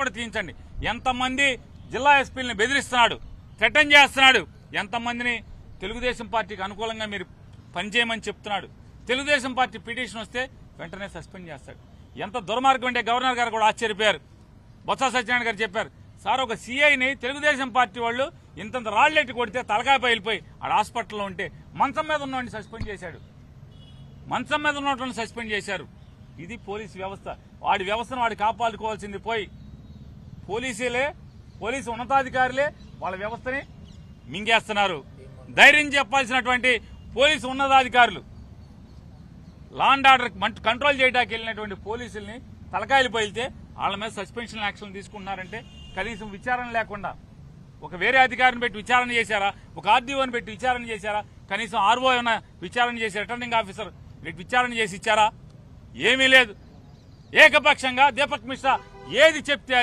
కూడా తీయించండి. ఎంతమంది జిల్లా ఎస్పీలని బెదిరిస్తున్నాడు, థ్రెటన్ చేస్తున్నాడు, ఎంతమందిని తెలుగుదేశం పార్టీకి అనుకూలంగా మీరు పనిచేయమని చెప్తున్నాడు. తెలుగుదేశం పార్టీ పిటిషన్ వస్తే వెంటనే సస్పెండ్ చేస్తాడు. ఎంత దుర్మార్గం అంటే గవర్నర్ గారు కూడా ఆశ్చర్యపోయారు. బొత్స సత్యనారాయణ గారు చెప్పారు, సార్ ఒక సీఐని తెలుగుదేశం పార్టీ వాళ్ళు ఇంతంత రాళ్లెట్టి కొడితే తలకాయ పగిలిపోయి ఆడ హాస్పిటల్లో ఉంటే మంచం మీద ఉన్నవాడిని సస్పెండ్ చేశాడు. మంచం మీద ఉన్నటువంటి సస్పెండ్ చేశారు. ఇది పోలీసు వ్యవస్థ. వాడి వ్యవస్థను వాడు కాపాడుకోవాల్సింది పోయి పోలీసు ఉన్నతాధికారులే వాళ్ళ వ్యవస్థని మింగేస్తున్నారు. ధైర్యం చెప్పాల్సినటువంటి పోలీసు ఉన్నతాధికారులు లా అండ్ ఆర్డర్ కంట్రోల్ చేయడానికి వెళ్ళినటువంటి పోలీసుల్ని తలకాయలు పగిలితే వాళ్ళ మీద సస్పెన్షన్ యాక్షన్ తీసుకుంటున్నారంటే కనీసం విచారణ లేకుండా ఒక వేరే అధికారిని పెట్టి విచారణ చేశారా, ఒక ఆర్డీఓని పెట్టి విచారణ చేశారా, కనీసం ఆర్ఓ ఏమైనా విచారణ చేసి రిటర్నింగ్ ఆఫీసర్ విచారణ చేసి ఇచ్చారా? ఏమీ లేదు. ఏకపక్షంగా దీపక్ మిశ్రా ఏది చెప్తే